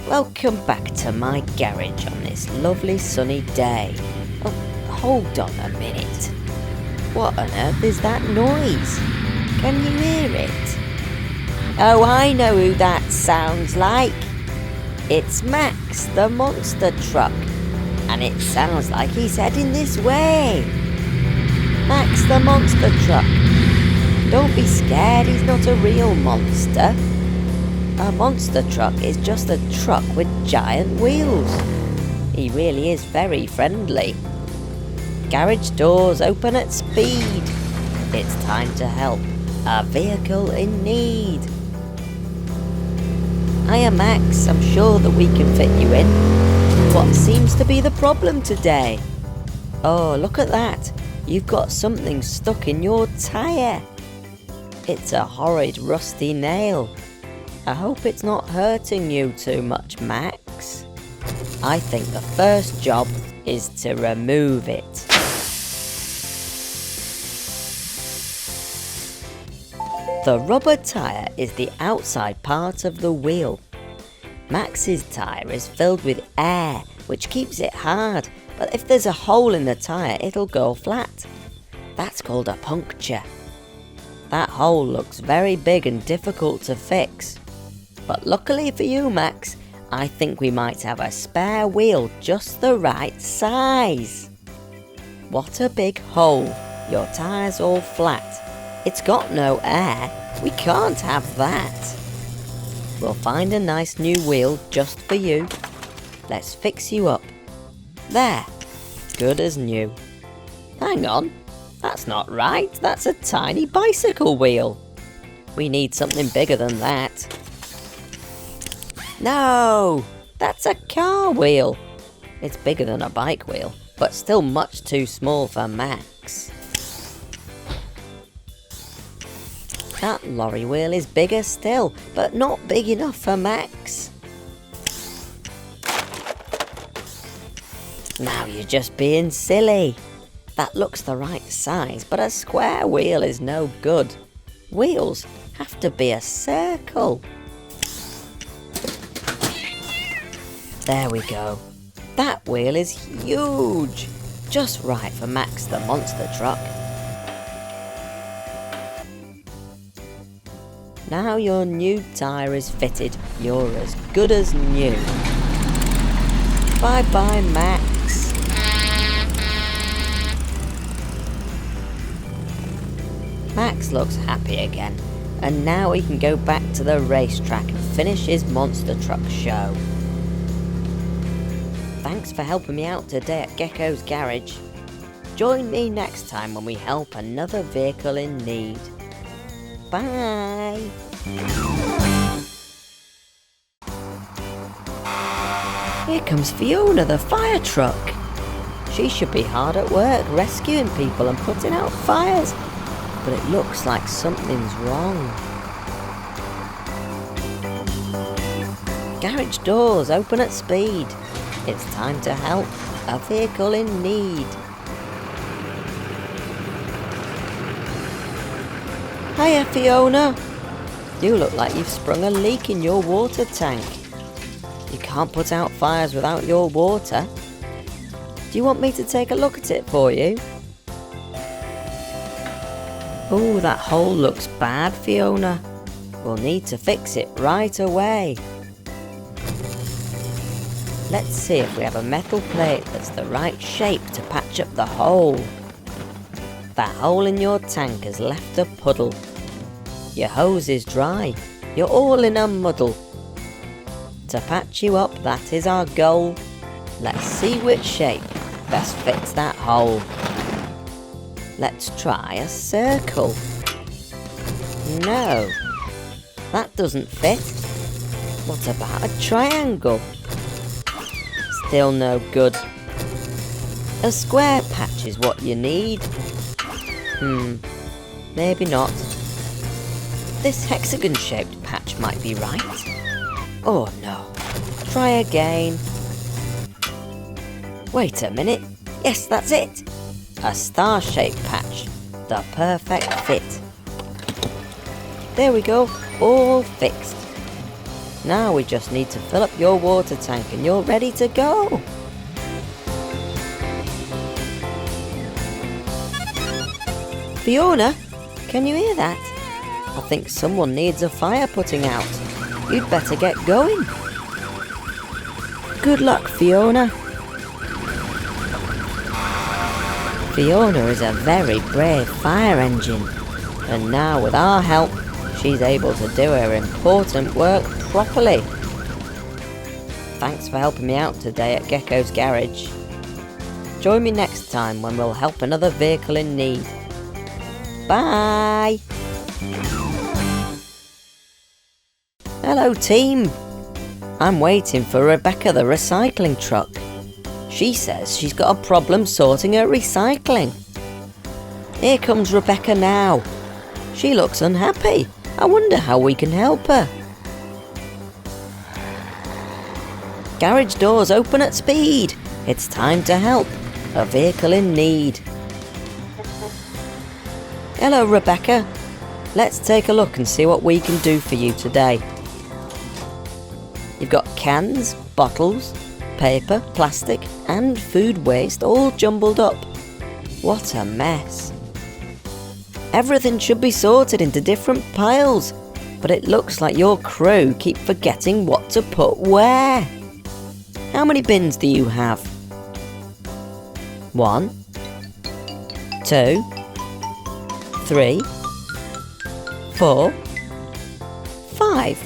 Welcome back to my garage on this lovely sunny day. Oh, hold on a minute. What on earth is that noise? Can you hear it? Oh, I know who that sounds like. It's Max, the monster truck. And it sounds like he's heading this way. Max, the monster truck. Don't be scared, he's not a real monster. A monster truck is just a truck with giant wheels. He really is very friendly. Garage doors open at speed. It's time to help a vehicle in need. Hiya Max, I'm sure that we can fit you in. What seems to be the problem today? Oh, look at that. You've got something stuck in your tyre. It's a horrid rusty nail. I hope it's not hurting you too much, Max. I think the first job is to remove it. The rubber tyre is the outside part of the wheel. Max's tyre is filled with air, which keeps it hard, but if there's a hole in the tyre, it'll go flat. That's called a puncture. That hole looks very big and difficult to fix. But luckily for you, Max, I think we might have a spare wheel just the right size. What a big hole. Your tyre's all flat. It's got no air. We can't have that. We'll find a nice new wheel just for you. Let's fix you up. There. Good as new. Hang on. That's not right. That's a tiny bicycle wheel. We need something bigger than that. No, that's a car wheel. It's bigger than a bike wheel, but still much too small for Max. That lorry wheel is bigger still, but not big enough for Max. Now you're just being silly. That looks the right size, but a square wheel is no good. Wheels have to be a circle. There we go. That wheel is huge. Just right for Max the monster truck. Now your new tyre is fitted, you're as good as new. Bye bye, Max. Max looks happy again, and now he can go back to the racetrack and finish his monster truck show. Thanks for helping me out today at Gecko's garage. Join me next time when we help another vehicle in need. Bye! Here comes Fiona, the fire truck. She should be hard at work rescuing people and putting out fires, but it looks like something's wrong. Garage doors open at speed. It's time to help a vehicle in need. Hiya, Fiona. You look like you've sprung a leak in your water tank. You can't put out fires without your water. Do you want me to take a look at it for you? Oh, that hole looks bad, Fiona. We'll need to fix it right away. Let's see if we have a metal plate that's the right shape to patch up the hole. That hole in your tank has left a puddle. Your hose is dry. You're all in a muddle. To patch you up, that is our goal. Let's see which shape best fits that hole. Let's try a circle. No, that doesn't fit. What about a triangle? Still no good. A square patch is what you need. Maybe not. This hexagon-shaped patch might be right. Oh no. Try again. Wait a minute. Yes, that's it. A star-shaped patch. The perfect fit. There we go. All fixed. Now we just need to fill up your water tank and you're ready to go. Fiona, can you hear that? I think someone needs a fire putting out. You'd better get going. Good luck, Fiona. Fiona is a very brave fire engine, and now with our help, she's able to do her important work properly. Thanks for helping me out today at Gecko's garage. Join me next time when we'll help another vehicle in need. Bye! Hello team! I'm waiting for Rebecca the recycling truck. She says she's got a problem sorting her recycling. Here comes Rebecca now. She looks unhappy. I wonder how we can help her. Garage doors open at speed. It's time to help a vehicle in need. Hello Rebecca. Let's take a look and see what we can do for you today. You've got cans, bottles, paper, plastic and food waste all jumbled up. What a mess. Everything should be sorted into different piles, but it looks like your crew keep forgetting what to put where. How many bins do you have? 1, 2, 3, 4, 5.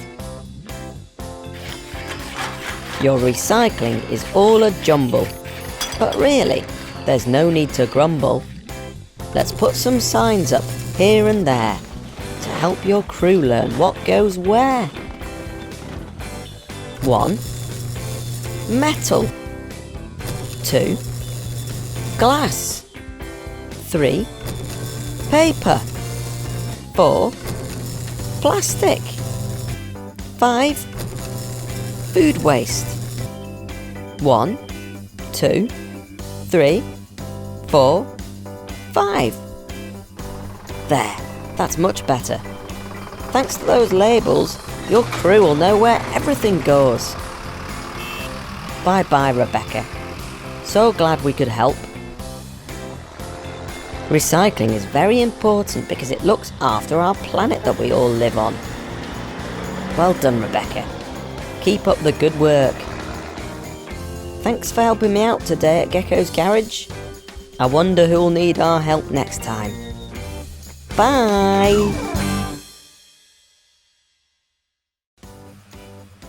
Your recycling is all a jumble, but really, there's no need to grumble. Let's put some signs up here and there to help your crew learn what goes where. 1. Metal. 2. Glass. 3. Paper. 4. Plastic. 5. Food waste. 1, 2, 3, 4, 5. There, that's much better. Thanks to those labels, your crew will know where everything goes. Bye bye, Rebecca. So glad we could help. Recycling is very important because it looks after our planet that we all live on. Well done, Rebecca. Keep up the good work. Thanks for helping me out today at Gecko's garage. I wonder who'll need our help next time. Bye!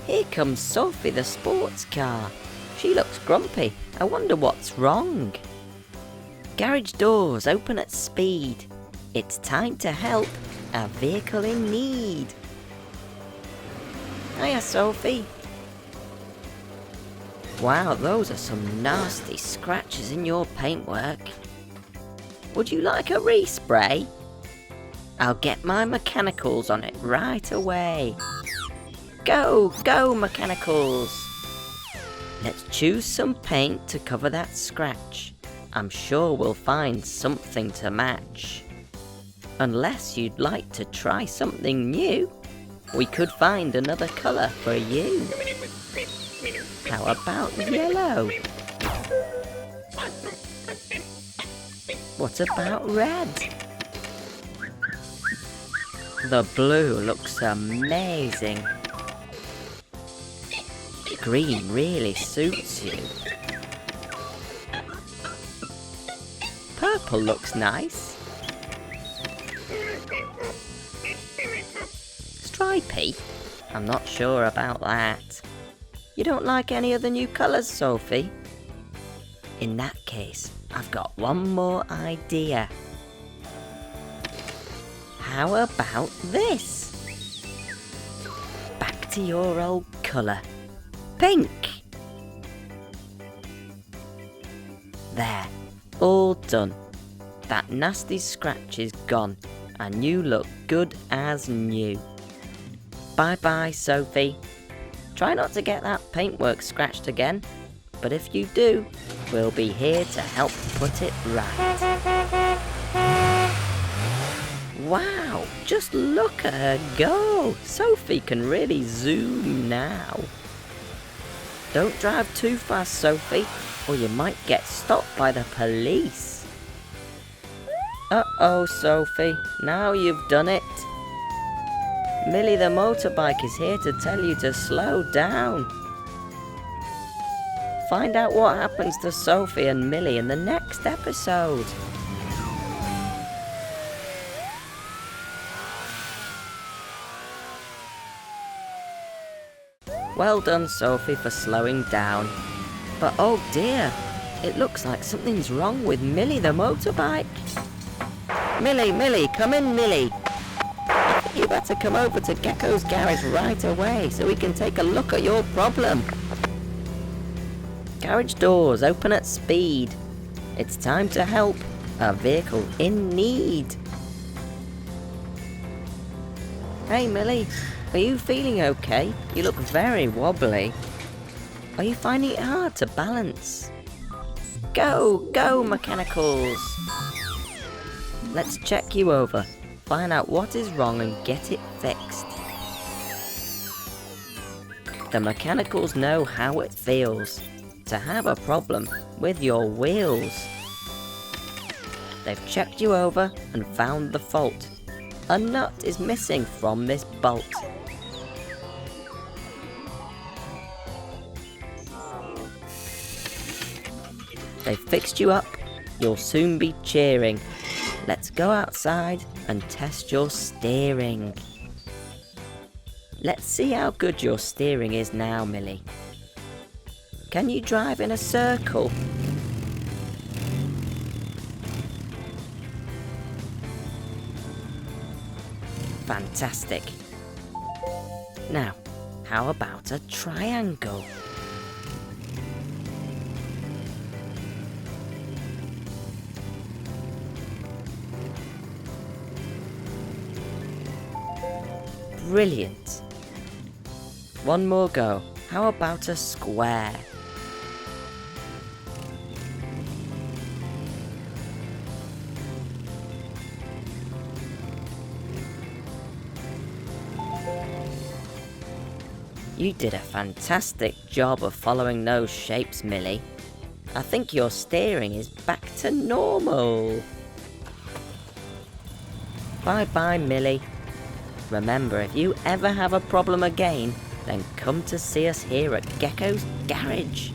Here comes Sophie the sports car. She looks grumpy. I wonder what's wrong. Garage doors open at speed. It's time to help a vehicle in need. Hiya, Sophie. Wow, those are some nasty scratches in your paintwork. Would you like a respray? I'll get my mechanicals on it right away. Go, go, mechanicals! Let's choose some paint to cover that scratch. I'm sure we'll find something to match. Unless you'd like to try something new, we could find another colour for you. How about yellow? What about red? The blue looks amazing. Green really suits you. Purple looks nice. Stripy? I'm not sure about that. You don't like any of the new colours, Sophie? In that case, I've got one more idea. How about this? Back to your old colour. Pink! There, all done. That nasty scratch is gone, and you look good as new. Bye bye, Sophie. Try not to get that paintwork scratched again, but if you do, we'll be here to help put it right. Wow, just look at her go! Sophie can really zoom now. Don't drive too fast, Sophie, or you might get stopped by the police. Uh-oh, Sophie, now you've done it. Millie the motorbike is here to tell you to slow down. Find out what happens to Sophie and Millie in the next episode. Well done, Sophie, for slowing down. But oh dear, it looks like something's wrong with Millie the motorbike. Millie, come in, Millie. I think you better come over to Gecko's garage right away so we can take a look at your problem. Garage doors open at speed. It's time to help a vehicle in need. Hey Millie, are you feeling okay? You look very wobbly. Are you finding it hard to balance? Go mechanicals! Let's check you over, find out what is wrong and get it fixed. The mechanicals know how it feels to have a problem with your wheels. They've checked you over and found the fault. A nut is missing from this bolt. They've fixed you up. You'll soon be cheering. Let's go outside and test your steering. Let's see how good your steering is now, Millie. Can you drive in a circle? Fantastic. Now, how about a triangle? Brilliant. One more go. How about a square? You did a fantastic job of following those shapes, Millie. I think your steering is back to normal. Bye-bye, Millie. Remember, if you ever have a problem again, then come to see us here at Gecko's garage.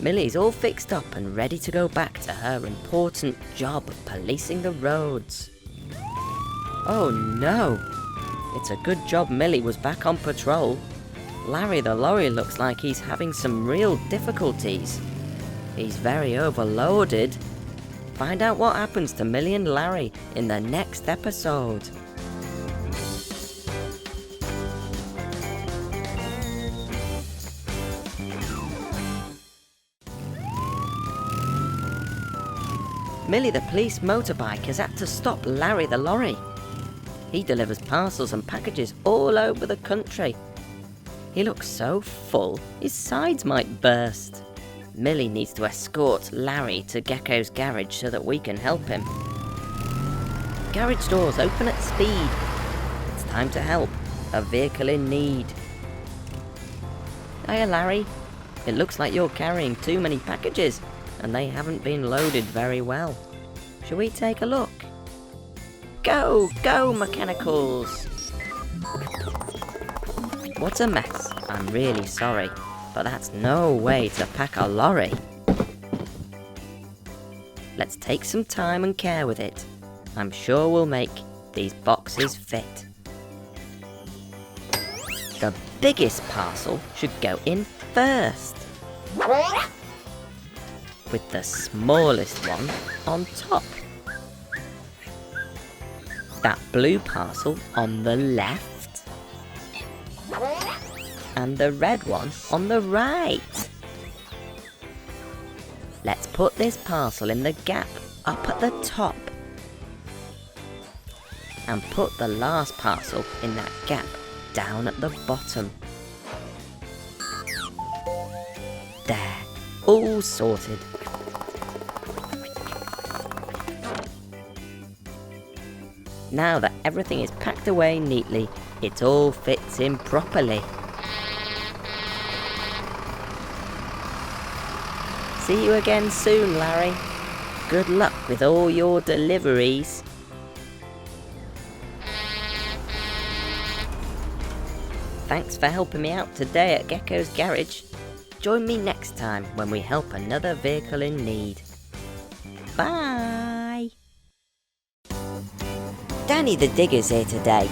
Millie's all fixed up and ready to go back to her important job of policing the roads. Oh no! It's a good job Millie was back on patrol. Larry the lorry looks like he's having some real difficulties. He's very overloaded. Find out what happens to Millie and Larry in the next episode. Millie the police motorbike has had to stop Larry the lorry. He delivers parcels and packages all over the country. He looks so full, his sides might burst. Millie needs to escort Larry to Gecko's garage so that we can help him. Garage doors open at speed. It's time to help a vehicle in need. Hiya, Larry. It looks like you're carrying too many packages and they haven't been loaded very well. Shall we take a look? Go mechanicals! What a mess. I'm really sorry, but that's no way to pack a lorry. Let's take some time and care with it. I'm sure we'll make these boxes fit. The biggest parcel should go in first, with the smallest one on top. That blue parcel on the left, and the red one on the right. Let's put this parcel in the gap up at the top, and put the last parcel in that gap down at the bottom. There, all sorted. Now that everything is packed away neatly, it all fits in properly. See you again soon, Larry. Good luck with all your deliveries. Thanks for helping me out today at Gecko's garage. Join me next time when we help another vehicle in need. Bye! Danny the Digger's here today.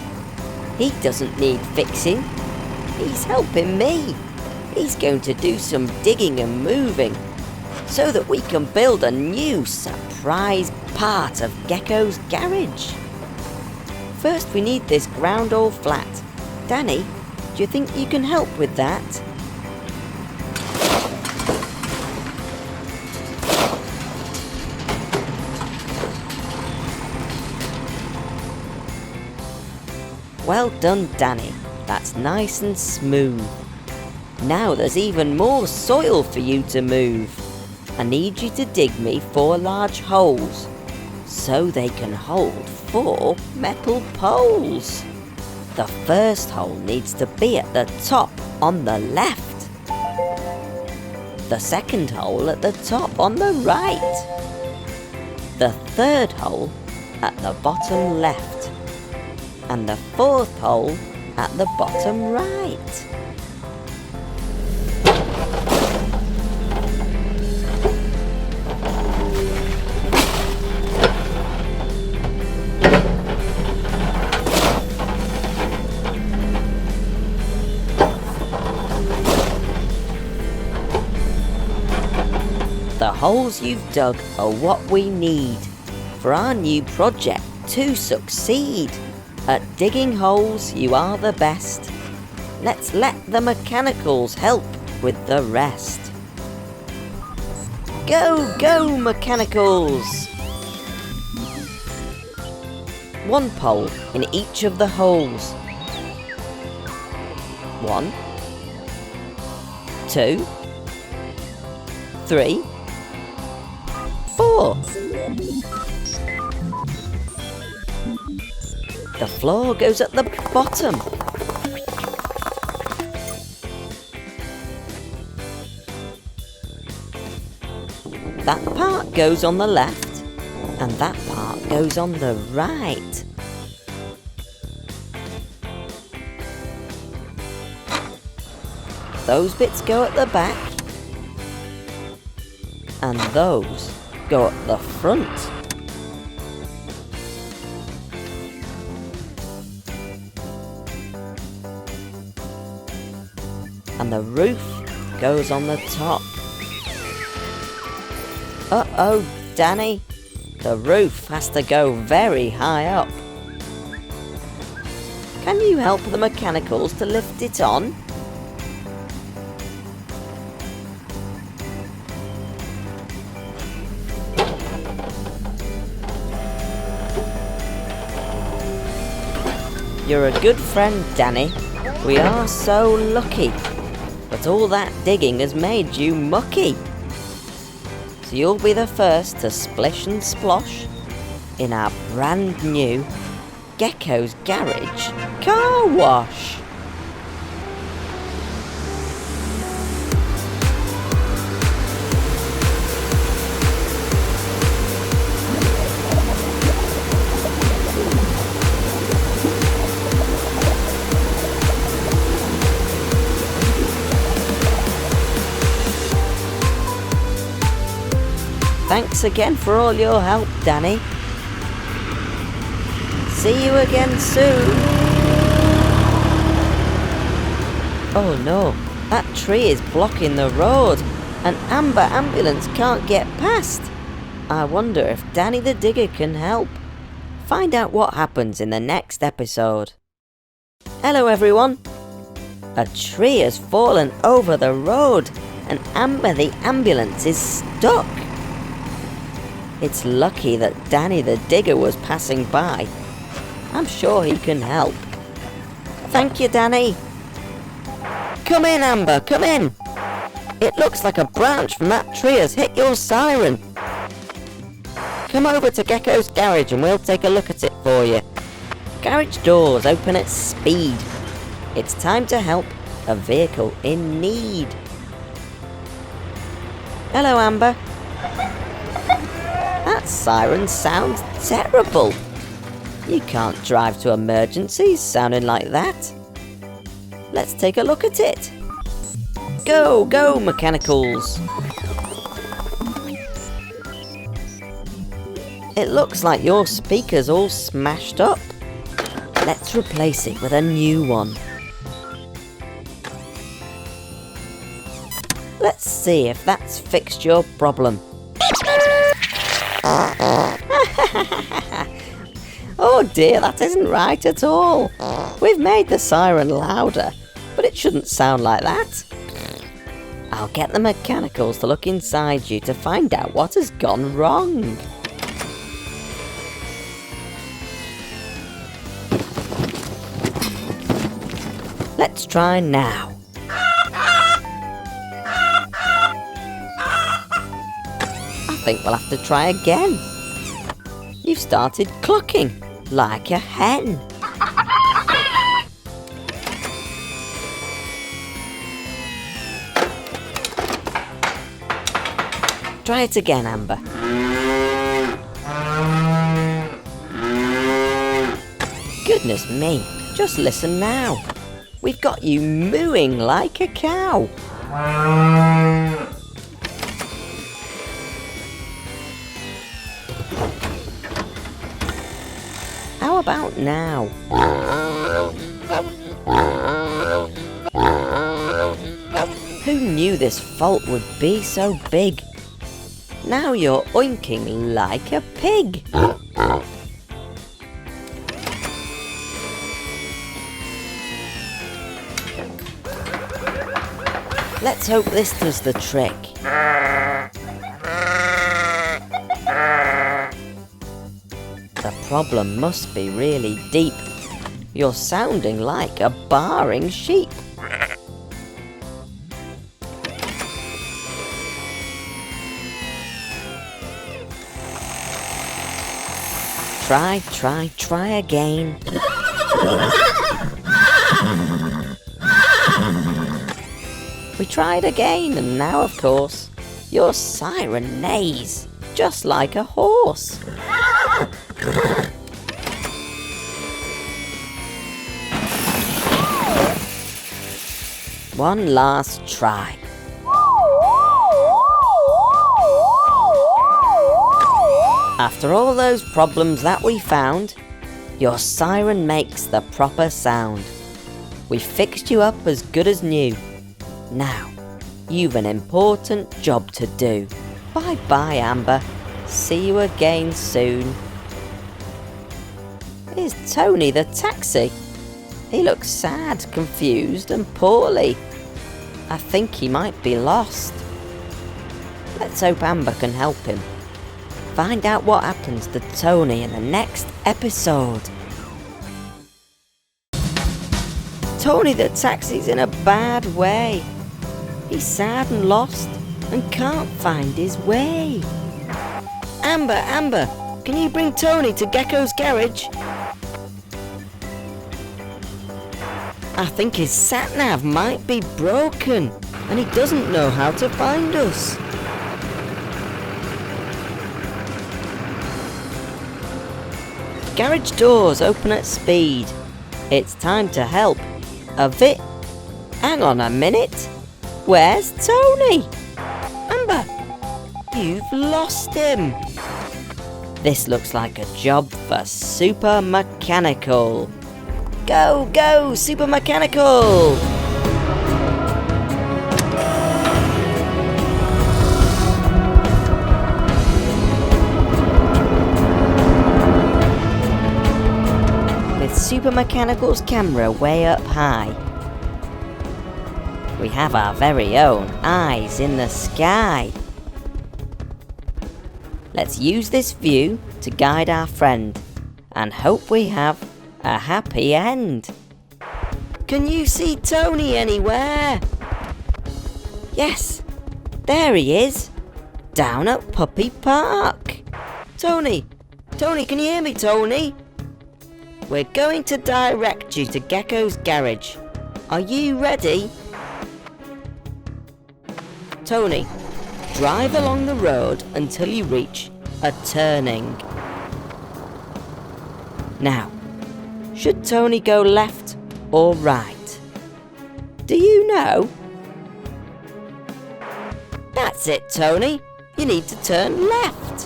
He doesn't need fixing. He's helping me. He's going to do some digging and moving so that we can build a new surprise part of Gecko's garage. First we need this ground all flat. Danny, do you think you can help with that? Well done, Danny. That's nice and smooth. Now there's even more soil for you to move. I need you to dig me 4 large holes so they can hold 4 metal poles. The first hole needs to be at the top on the left. The second hole at the top on the right. The third hole at the bottom left. And the fourth hole at the bottom right. The holes you've dug are what we need for our new project to succeed. At digging holes, you are the best. Let's let the mechanicals help with the rest. Go, go, mechanicals! 1 pole in each of the holes. 1, 2, 3, 4. The floor goes at the bottom. That part goes on the left, and that part goes on the right. Those bits go at the back, and those go at the front. And the roof goes on the top. Uh-oh, Danny. The roof has to go very high up. Can you help the mechanicals to lift it on? You're a good friend, Danny. We are so lucky. But all that digging has made you mucky. So you'll be the first to splish and splosh in our brand new Gecko's Garage car wash. Thanks again for all your help, Danny. See you again soon. Oh no, that tree is blocking the road. An amber ambulance can't get past. I wonder if Danny the Digger can help. Find out what happens in the next episode. Hello everyone. A tree has fallen over the road and Amber the ambulance is stuck. It's lucky that Danny the Digger was passing by. I'm sure he can help. Thank you, Danny. Come in, Amber, come in. It looks like a branch from that tree has hit your siren. Come over to Gecko's garage and we'll take a look at it for you. Garage doors open at speed. It's time to help a vehicle in need. Hello, Amber. That siren sounds terrible. You can't drive to emergencies sounding like that. Let's take a look at it. Go, go, mechanicals. It looks like your speaker's all smashed up. Let's replace it with a new one. Let's see if that's fixed your problem. Oh dear, that isn't right at all. We've made the siren louder, but it shouldn't sound like that. I'll get the mechanicals to look inside you to find out what has gone wrong. Let's try now. I think we'll have to try again. You've started clucking like a hen. Try it again, Amber. Goodness me, just listen now. We've got you mooing like a cow. How about now? Who knew this fault would be so big? Now you're oinking like a pig. Let's hope this does the trick. The problem must be really deep. You're sounding like a baaing sheep. Try again. We tried again, and now, of course, your siren neighs, just like a horse. One last try. After all those problems that we found, your siren makes the proper sound. We fixed you up as good as new. Now, you've an important job to do. Bye-bye, Amber. See you again soon. Here's Tony the taxi. He looks sad, confused and poorly. I think he might be lost. Let's hope Amber can help him. Find out what happens to Tony in the next episode. Tony the taxi's in a bad way. He's sad and lost and can't find his way. Amber, can you bring Tony to Gecko's garage? I think his sat-nav might be broken and he doesn't know how to find us. Garage doors open at speed. It's time to help. Hang on a minute. Where's Tony? Amber, you've lost him. This looks like a job for Super Mechanical. Go, go, Super Mechanical! With Super Mechanical's camera way up high, we have our very own eyes in the sky. Let's use this view to guide our friend and hope we have a happy end. Can you see Tony anywhere? Yes, there he is, down at Puppy Park. Tony, can you hear me, Tony? we're going to direct you to Gecko's garage. Are you ready? Tony, drive along the road until you reach a turning. Now, should Tony go left or right? Do you know? That's it, Tony. You need to turn left.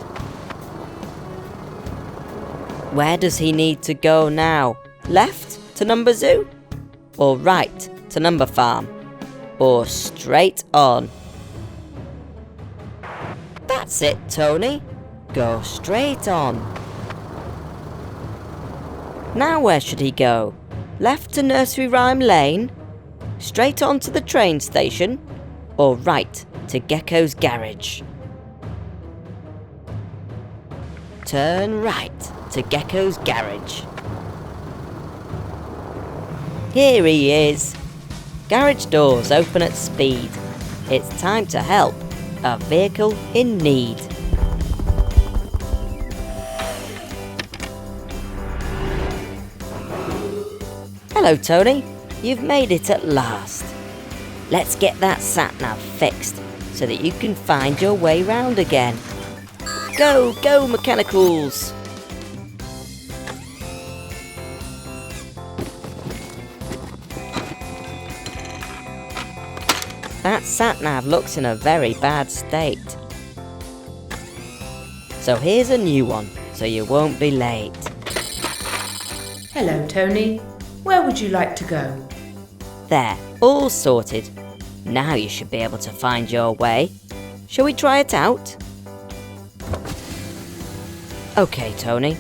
Where does he need to go now? Left to Number Zoo? Or right to Number Farm? Or straight on? That's it, Tony. Go straight on. Now where should he go? Left to Nursery Rhyme Lane? Straight on to the train station? Or right to Gecko's garage? Turn right to Gecko's garage. Here he is. Garage doors open at speed. It's time to help a vehicle in need. Hello, Tony. You've made it at last. Let's get that sat-nav fixed so that you can find your way round again. Go, go, mechanicals! That sat-nav looks in a very bad state. So here's a new one, so you won't be late. Hello, Tony. Where would you like to go? There, all sorted. Now you should be able to find your way. Shall we try it out? Okay, Tony.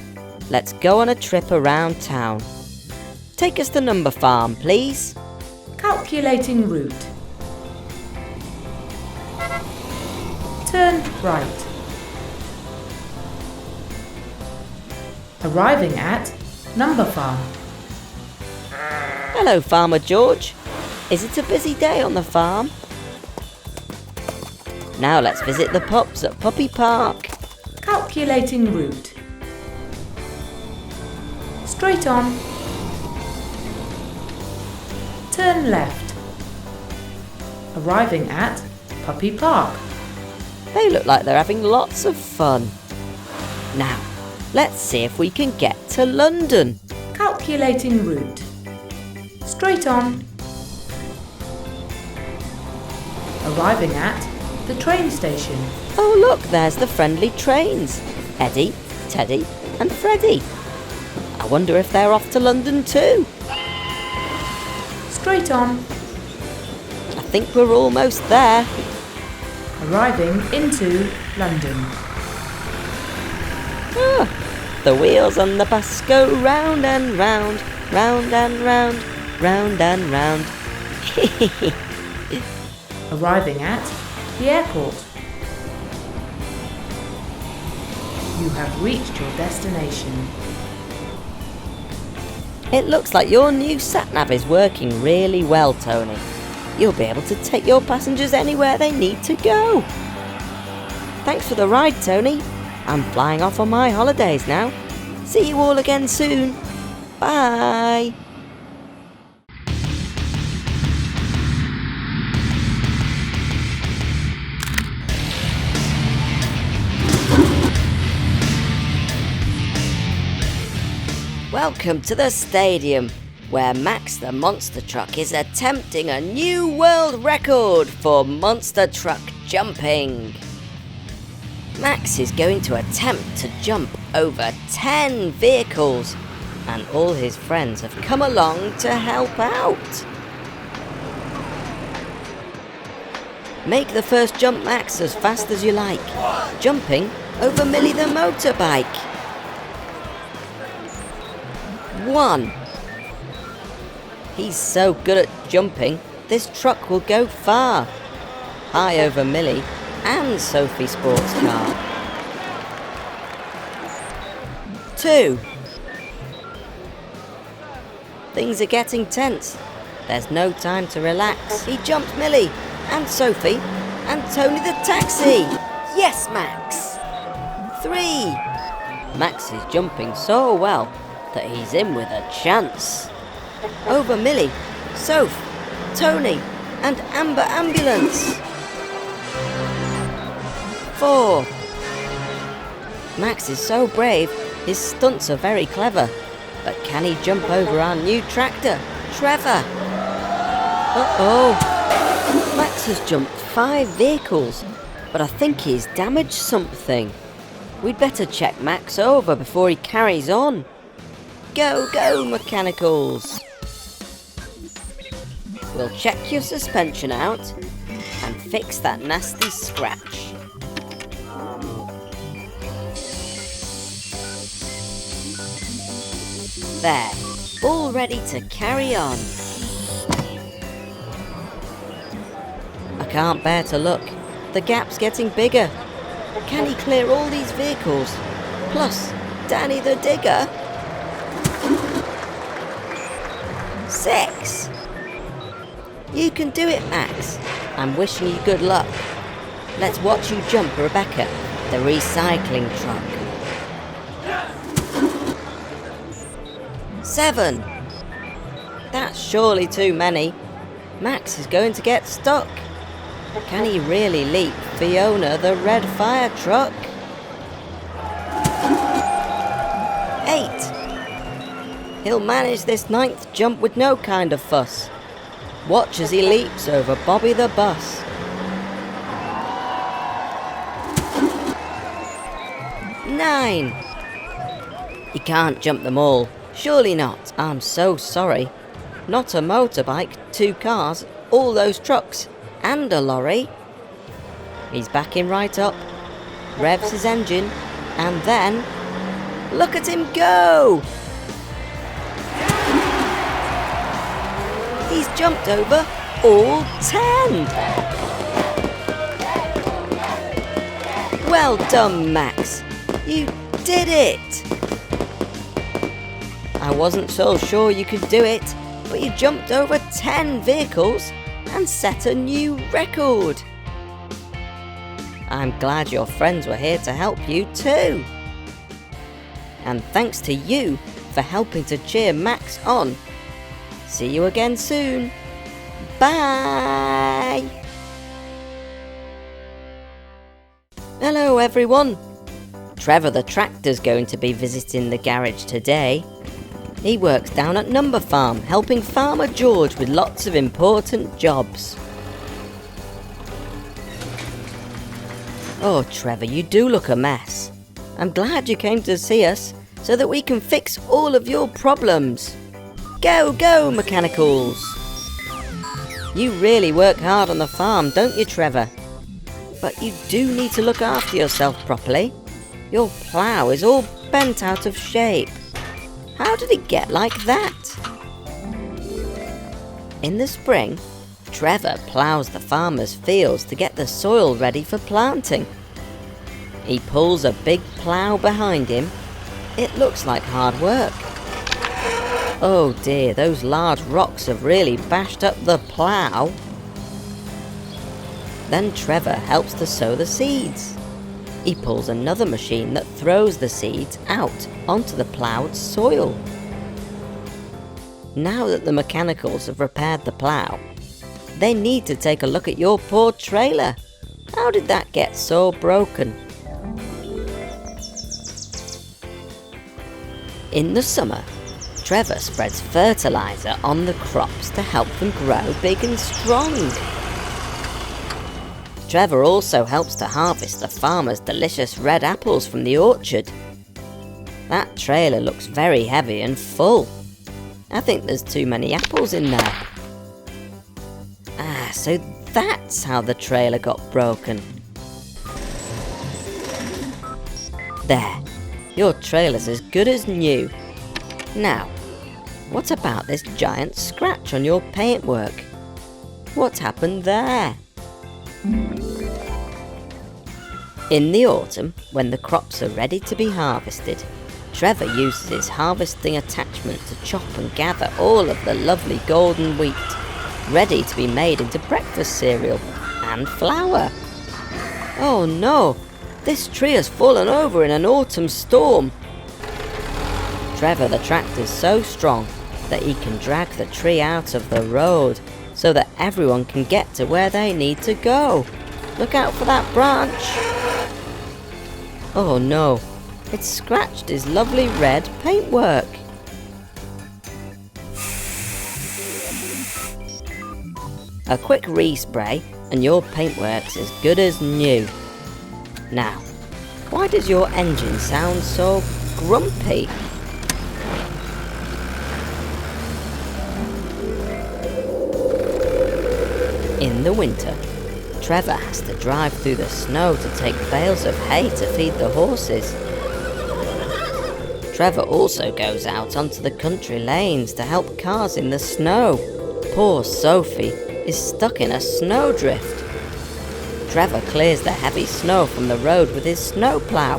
Let's go on a trip around town. Take us to Number Farm, please. Calculating route. Turn right. Arriving at Number Farm. Hello, Farmer George. Is it a busy day on the farm? Now let's visit the pups at Puppy Park. Calculating route. Straight on. Turn left. Arriving at Puppy Park. They look like they're having lots of fun. Now, let's see if we can get to London. Calculating route. Straight on. Arriving at the train station. Oh look, there's the friendly trains. Eddie, Teddy and Freddie. I wonder if they're off to London too. Straight on. I think we're almost there. Arriving into London. Ah, the wheels on the bus go round and round, round and round, round and round. Arriving at the airport. You have reached your destination. It looks like your new sat-nav is working really well, Tony. You'll be able to take your passengers anywhere they need to go. Thanks for the ride, Tony. I'm flying off on my holidays now. See you all again soon. Bye. Welcome to the stadium, where Max the Monster Truck is attempting a new world record for monster truck jumping. Max is going to attempt to jump over 10 vehicles, and all his friends have come along to help out. Make the first jump, Max, as fast as you like, jumping over Millie the motorbike. 1. He's so good at jumping, this truck will go far. High over Millie and Sophie's sports car. 2. Things are getting tense. There's no time to relax. He jumped Millie and Sophie and Tony the taxi. Yes, Max. 3. Max is jumping so well. that he's in with a chance. Over Millie, Soph, Tony, and Amber Ambulance. 4. Max is so brave, his stunts are very clever. But can he jump over our new tractor, Trevor? Uh-oh. Max has jumped 5 vehicles, but I think he's damaged something. We'd better check Max over before he carries on. Go, go, mechanicals! We'll check your suspension out and fix that nasty scratch. There, all ready to carry on. I can't bear to look. The gap's getting bigger. Can he clear all these vehicles? Plus, Danny the digger? 6. You can do it, Max. I'm wishing you good luck. Let's watch you jump Rebecca, the recycling truck. 7. That's surely too many. Max is going to get stuck. Can he really leap Fiona the red fire truck? 8. He'll manage this 9th jump with no kind of fuss. Watch as he leaps over Bobby the bus. 9. He can't jump them all. Surely not. I'm so sorry. Not a motorbike, 2 cars, all those trucks, and a lorry. He's backing right up, revs his engine, and then... Look at him go! He's jumped over all 10! Well done, Max. You did it! I wasn't so sure you could do it, but you jumped over 10 vehicles and set a new record. I'm glad your friends were here to help you too. And thanks to you for helping to cheer Max on. See you again soon. Bye! Hello everyone. Trevor the tractor's going to be visiting the garage today. He works down at Number Farm, helping Farmer George with lots of important jobs. Oh, Trevor, you do look a mess. I'm glad you came to see us so that we can fix all of your problems. Go, go, mechanicals! You really work hard on the farm, don't you, Trevor? But you do need to look after yourself properly. Your plough is all bent out of shape. How did it get like that? In the spring, Trevor ploughs the farmer's fields to get the soil ready for planting. He pulls a big plough behind him. It looks like hard work. Oh dear, those large rocks have really bashed up the plough. Then Trevor helps to sow the seeds. He pulls another machine that throws the seeds out onto the ploughed soil. Now that the mechanicals have repaired the plough, they need to take a look at your poor trailer. How did that get so broken? In the summer, Trevor spreads fertilizer on the crops to help them grow big and strong. Trevor also helps to harvest the farmer's delicious red apples from the orchard. That trailer looks very heavy and full. I think there's too many apples in there. Ah, so that's how the trailer got broken. There, your trailer's as good as new. Now, what about this giant scratch on your paintwork? What happened there? In the autumn, when the crops are ready to be harvested, Trevor uses his harvesting attachment to chop and gather all of the lovely golden wheat, ready to be made into breakfast cereal and flour. Oh no, this tree has fallen over in an autumn storm. Trevor the tractor's so strong that he can drag the tree out of the road so that everyone can get to where they need to go. Look out for that branch! Oh no, it's scratched his lovely red paintwork. A quick respray and your paintwork's as good as new. Now, why does your engine sound so grumpy? In the winter, Trevor has to drive through the snow to take bales of hay to feed the horses. Trevor also goes out onto the country lanes to help cars in the snow. Poor Sophie is stuck in a snowdrift. Trevor clears the heavy snow from the road with his snowplow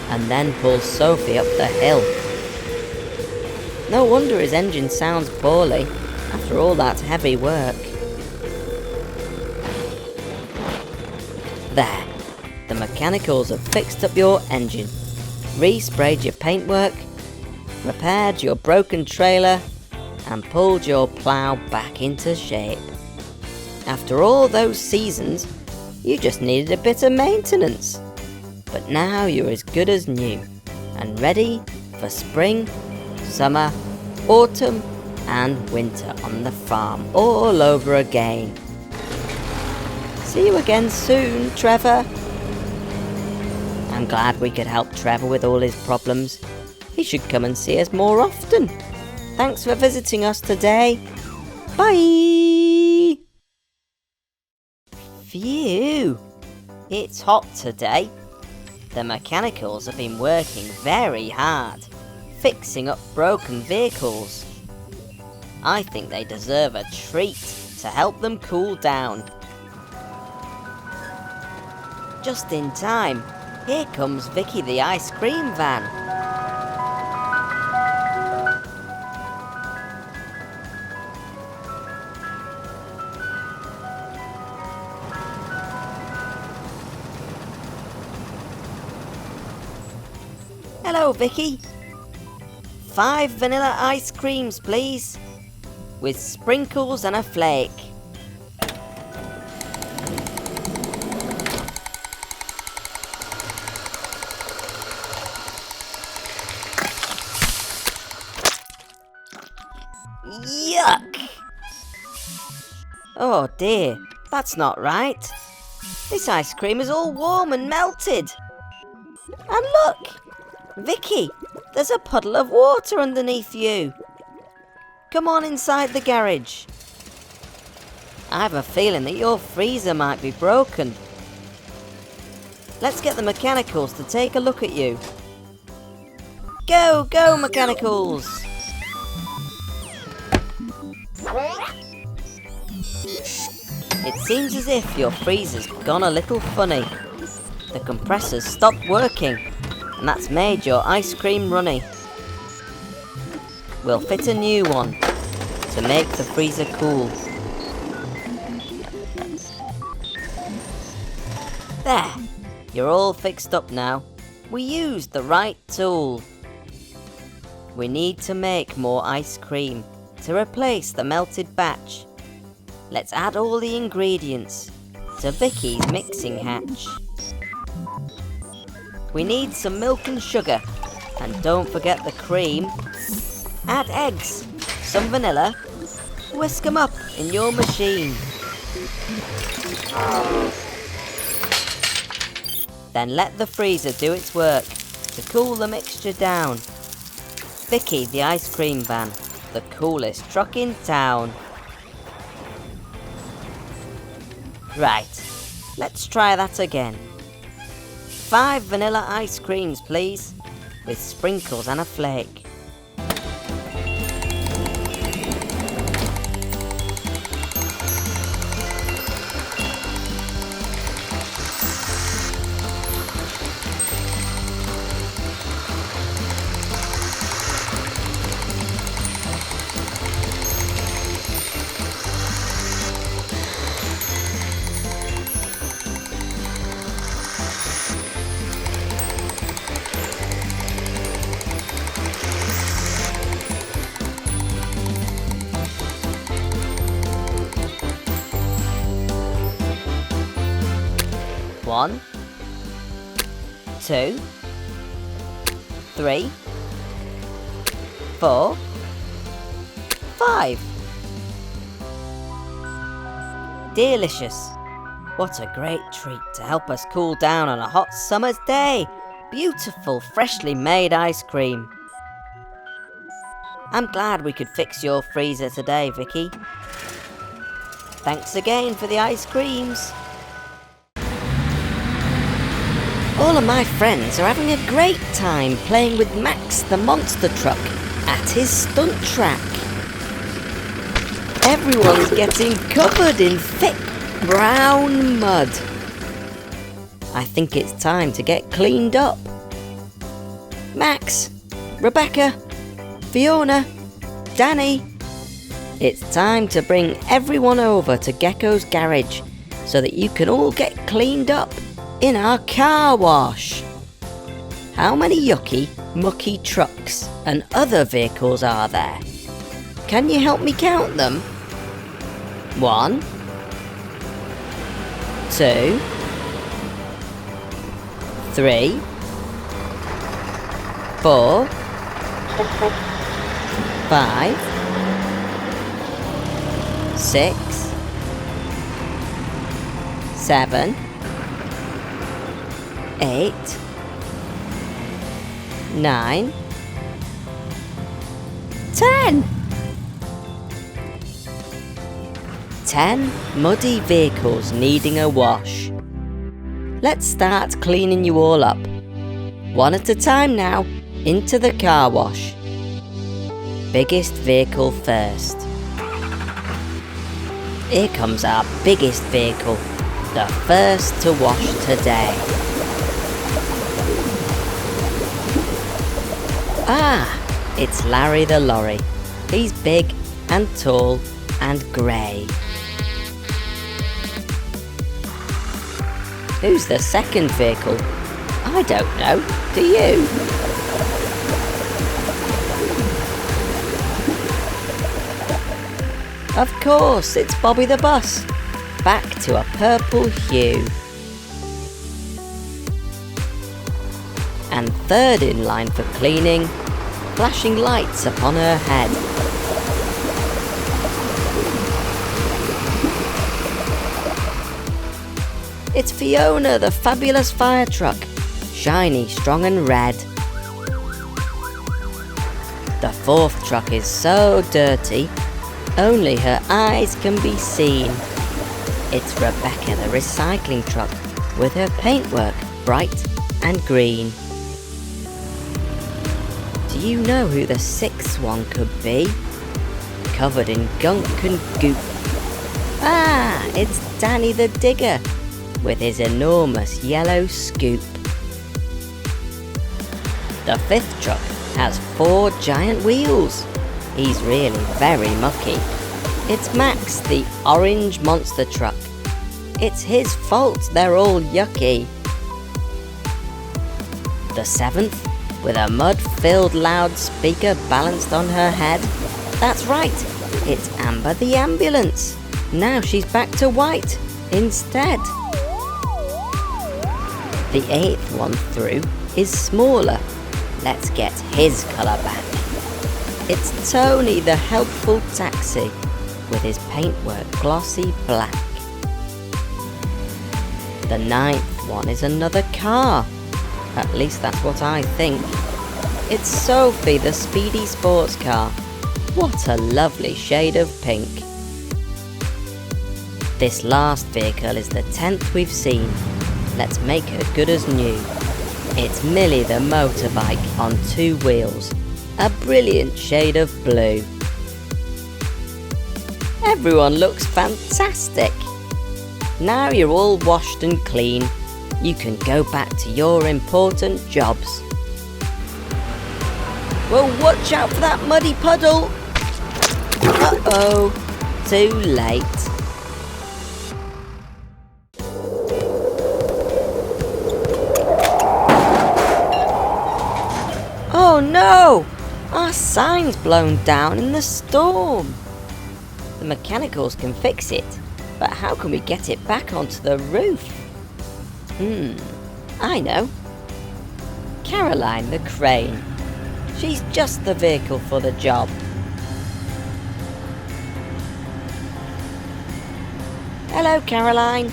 and then pulls Sophie up the hill. No wonder his engine sounds poorly after all that heavy work. There, the mechanicals have fixed up your engine, resprayed your paintwork, repaired your broken trailer, and pulled your plough back into shape. After all those seasons, you just needed a bit of maintenance. But now you're as good as new, and ready for spring, summer, autumn, and winter on the farm all over again. See you again soon, Trevor. I'm glad we could help Trevor with all his problems. He should come and see us more often. Thanks for visiting us today. Bye! Phew! It's hot today. The mechanicals have been working very hard, fixing up broken vehicles. I think they deserve a treat to help them cool down. Just in time, here comes Vicky the ice cream van. Hello, Vicky. 5 vanilla ice creams, please, with sprinkles and a flake. Yuck! Oh dear, that's not right. This ice cream is all warm and melted. And look! Vicky, there's a puddle of water underneath you. Come on inside the garage. I have a feeling that your freezer might be broken. Let's get the mechanicals to take a look at you. Go, go, mechanicals! It seems as if your freezer's gone a little funny. The compressor's stopped working, and that's made your ice cream runny. We'll fit a new one to make the freezer cool. There, you're all fixed up now. We used the right tool. We need to make more ice cream to replace the melted batch. Let's add all the ingredients to Vicky's mixing hatch. We need some milk and sugar, and don't forget the cream. Add eggs, some vanilla, whisk them up in your machine. Then let the freezer do its work to cool the mixture down. Vicky the ice cream van, the coolest truck in town. Right, let's try that again. 5 vanilla ice creams, please, with sprinkles and a flake. 1, 2, 3, 4, 5. Delicious! What a great treat to help us cool down on a hot summer's day! Beautiful, freshly made ice cream. I'm glad we could fix your freezer today, Vicky. Thanks again for the ice creams. All of my friends are having a great time playing with Max the monster truck at his stunt track. Everyone's getting covered in thick brown mud. I think it's time to get cleaned up. Max, Rebecca, Fiona, Danny, it's time to bring everyone over to Gecko's garage so that you can all get cleaned up in our car wash. How many yucky, mucky trucks and other vehicles are there? Can you help me count them? 1, 2, 3, 4, 5, 6, 7, 8, 9, 10. 10 muddy vehicles needing a wash. Let's start cleaning you all up. One at a time now, into the car wash. Biggest vehicle first. Here comes our biggest vehicle, the first to wash today. Ah, it's Larry the lorry. He's big and tall and grey. Who's the second vehicle? I don't know. Do you? Of course, it's Bobby the bus. Back to a purple hue. And third in line for cleaning, flashing lights upon her head. It's Fiona, the fabulous fire truck, shiny, strong and red. The fourth truck is so dirty, only her eyes can be seen. It's Rebecca, the recycling truck, with her paintwork bright and green. Do you know who the sixth one could be? Covered in gunk and goop. Ah, it's Danny the digger, with his enormous yellow scoop. The fifth truck has 4 giant wheels. He's really very mucky. It's Max, the orange monster truck. It's his fault they're all yucky. The seventh, with a mud-filled loudspeaker balanced on her head. That's right, it's Amber the ambulance. Now she's back to white instead. The 8th one through is smaller. Let's get his colour back. It's Tony the helpful taxi, with his paintwork glossy black. The 9th one is another car. At least that's what I think. It's Sophie the speedy sports car. What a lovely shade of pink. This last vehicle is the 10th we've seen. Let's make her good as new. It's Millie the motorbike on 2 wheels. A brilliant shade of blue. Everyone looks fantastic. Now you're all washed and clean, you can go back to your important jobs. Well, watch out for that muddy puddle. Uh-oh, too late. Oh no! Our sign's blown down in the storm. The mechanicals can fix it, but how can we get it back onto the roof? I know. Caroline the crane. She's just the vehicle for the job. Hello, Caroline.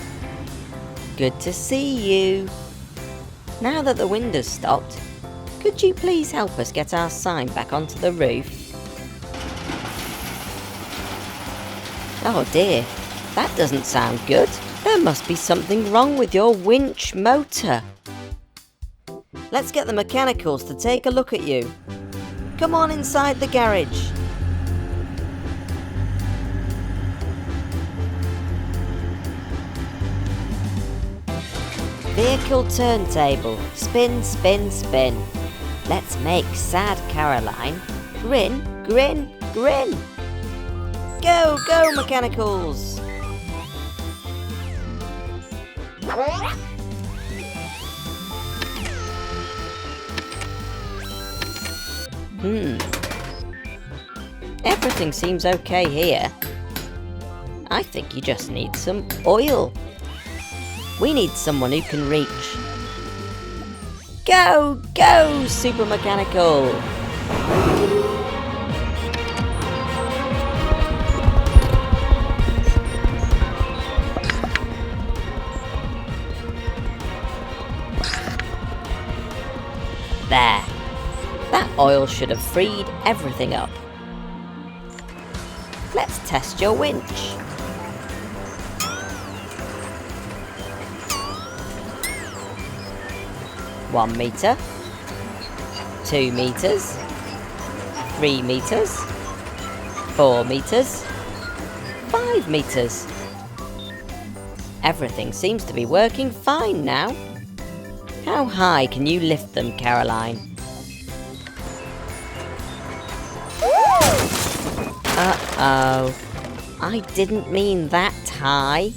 Good to see you. Now that the wind has stopped, could you please help us get our sign back onto the roof? Oh dear, that doesn't sound good. There must be something wrong with your winch motor. Let's get the mechanicals to take a look at you. Come on inside the garage. Vehicle turntable. Spin, spin, spin. Let's make sad Caroline grin, grin, grin. Go, go, mechanicals. Everything seems okay here. I think you just need some oil. We need someone who can reach. Go, go, super mechanical. There. That oil should have freed everything up. Let's test your winch. One meter, 2 meters, 3 meters, 4 meters, 5 meters. Everything seems to be working fine now. How high can you lift them, Caroline? Uh-oh. I didn't mean that high.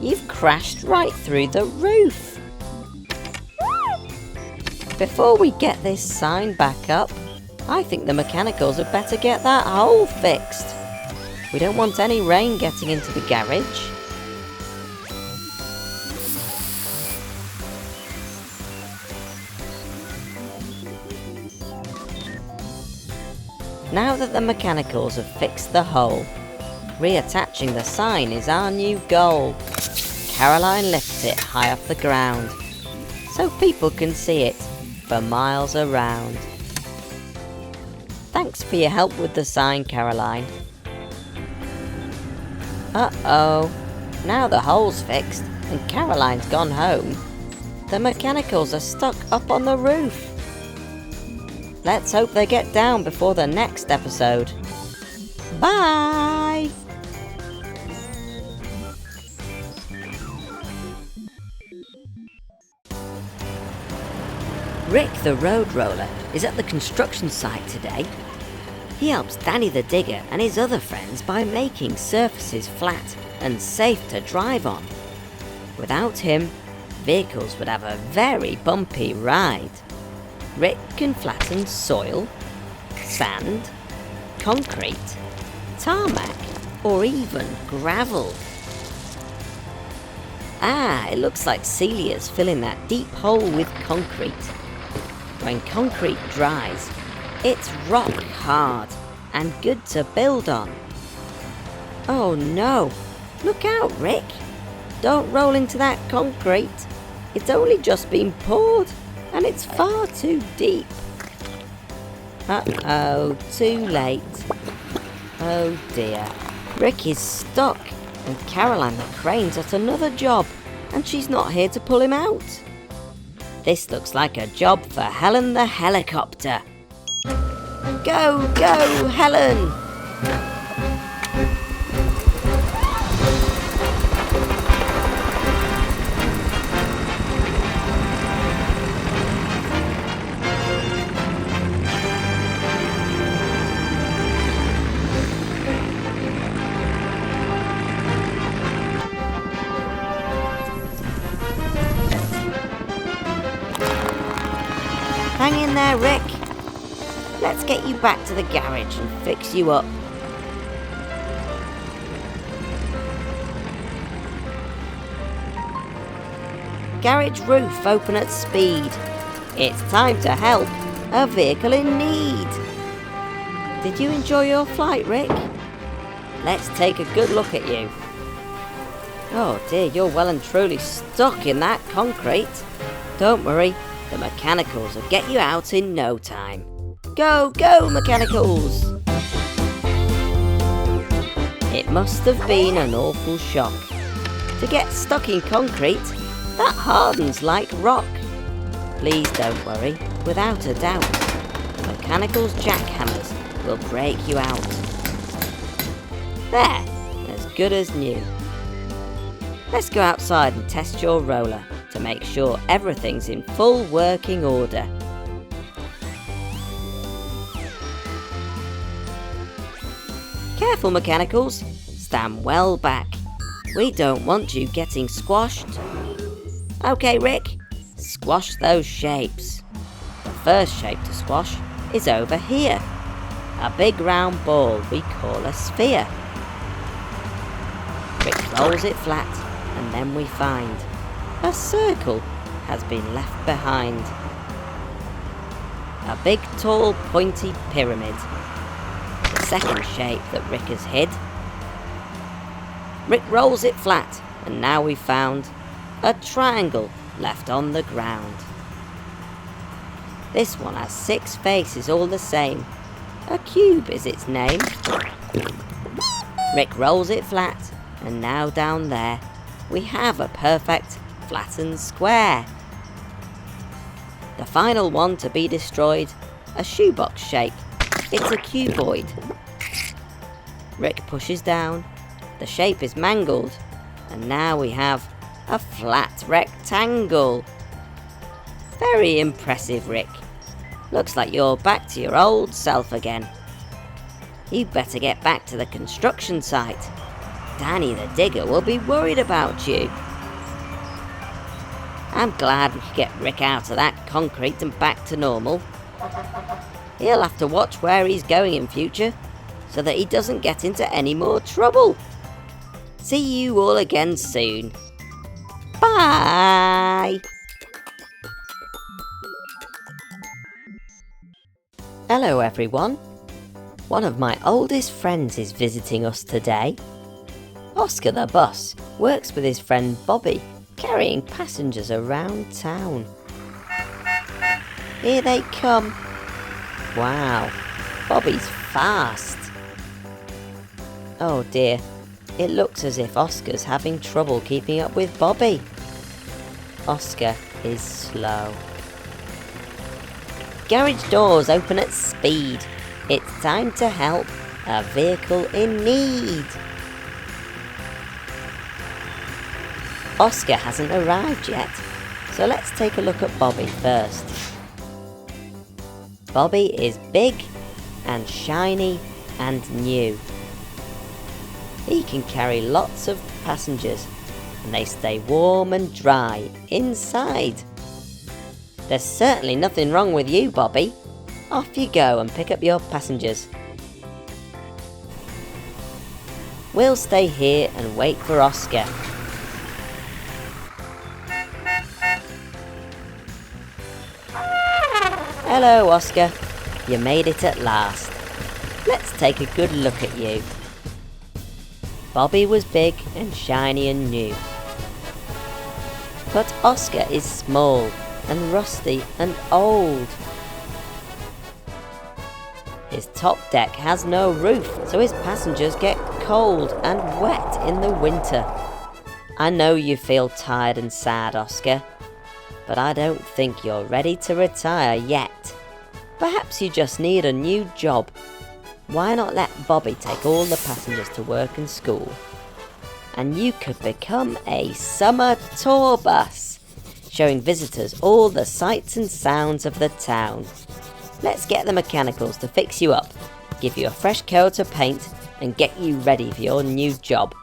You've crashed right through the roof. Before we get this sign back up, I think the mechanicals had better get that hole fixed. We don't want any rain getting into the garage. Now that the mechanicals have fixed the hole, reattaching the sign is our new goal. Caroline lifts it high off the ground, so people can see it for miles around. Thanks for your help with the sign, Caroline. Uh-oh. Now the hole's fixed and Caroline's gone home, the mechanicals are stuck up on the roof. Let's hope they get down before the next episode. Bye! Rick the road roller is at the construction site today. He helps Danny the digger and his other friends by making surfaces flat and safe to drive on. Without him, vehicles would have a very bumpy ride. Rick can flatten soil, sand, concrete, tarmac, or even gravel. Ah, it looks like Celia's filling that deep hole with concrete. When concrete dries, it's rock hard and good to build on. Oh no, look out, Rick. Don't roll into that concrete. It's only just been poured and it's far too deep. Uh-oh, too late. Oh dear. Rick is stuck and Caroline the crane's at another job and she's not here to pull him out. This looks like a job for Helen the helicopter. Go, go, Helen! Hang in there, Rick. Let's get you back to the garage and fix you up. Garage roof open at speed. It's time to help a vehicle in need. Did you enjoy your flight, Rick? Let's take a good look at you. Oh dear, you're well and truly stuck in that concrete. Don't worry, the mechanicals will get you out in no time. Go, go, mechanicals! It must have been an awful shock. To get stuck in concrete, that hardens like rock. Please don't worry, without a doubt, the mechanicals' jackhammers will break you out. There, as good as new. Let's go outside and test your roller to make sure everything's in full working order. Careful, mechanicals. Stand well back. We don't want you getting squashed. Okay, Rick, squash those shapes. The first shape to squash is over here. A big round ball we call a sphere. Rick rolls it flat, and then we find a circle has been left behind. A big tall pointy pyramid. The second shape that Rick has hid. Rick rolls it flat, and now we found a triangle left on the ground. This one has 6 faces all the same. A cube is its name. Rick rolls it flat, and now down there we have a perfect flattened square. The final one to be destroyed, a shoebox shape. It's a cuboid. Rick pushes down, the shape is mangled, and now we have a flat rectangle. Very impressive, Rick. Looks like you're back to your old self again. You better get back to the construction site. Danny the digger will be worried about you. I'm glad we could get Rick out of that concrete and back to normal. He'll have to watch where he's going in future, so that he doesn't get into any more trouble. See you all again soon. Bye! Hello everyone. One of my oldest friends is visiting us today. Oscar the bus works with his friend Bobby, carrying passengers around town. Here they come. Wow, Bobby's fast. Oh dear, it looks as if Oscar's having trouble keeping up with Bobby. Oscar is slow. Garage doors open at speed. It's time to help a vehicle in need. Oscar hasn't arrived yet, so let's take a look at Bobby first. Bobby is big and shiny and new. He can carry lots of passengers, and they stay warm and dry inside. There's certainly nothing wrong with you, Bobby. Off you go and pick up your passengers. We'll stay here and wait for Oscar. Hello, Oscar. You made it at last. Let's take a good look at you. Bobby was big and shiny and new. But Oscar is small and rusty and old. His top deck has no roof, so his passengers get cold and wet in the winter. I know you feel tired and sad, Oscar, but I don't think you're ready to retire yet. Perhaps you just need a new job. Why not let Bobby take all the passengers to work and school? And you could become a summer tour bus, showing visitors all the sights and sounds of the town. Let's get the mechanicals to fix you up, give you a fresh coat of paint, and get you ready for your new job.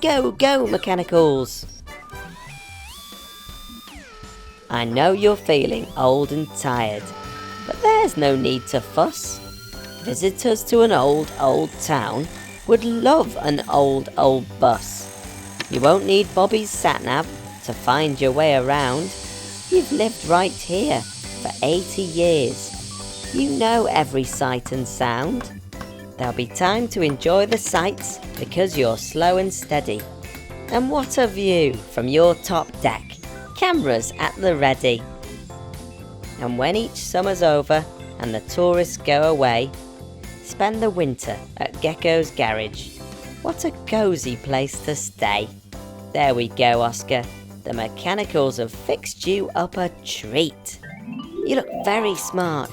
Go, go, mechanicals! I know you're feeling old and tired, but there's no need to fuss. Visitors to an old town would love an old bus. You won't need Bobby's sat-nav to find your way around. You've lived right here for 80 years. You know every sight and sound. There'll be time to enjoy the sights because you're slow and steady. And what a view from your top deck. Cameras at the ready. And when each summer's over and the tourists go away, spend the winter at Gecko's garage. What a cosy place to stay. There we go, Oscar. The mechanicals have fixed you up a treat. You look very smart,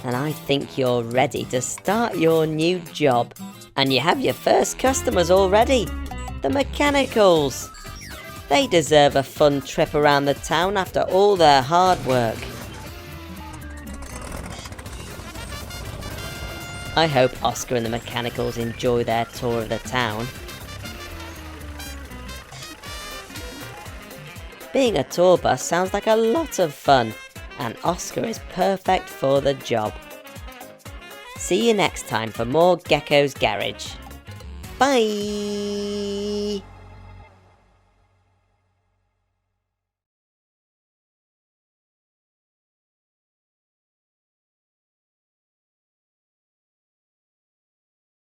and I think you're ready to start your new job. And you have your first customers already, the mechanicals. They deserve a fun trip around the town after all their hard work. I hope Oscar and the mechanicals enjoy their tour of the town. Being a tour bus sounds like a lot of fun, and Oscar is perfect for the job. See you next time for more Gecko's Garage. Bye!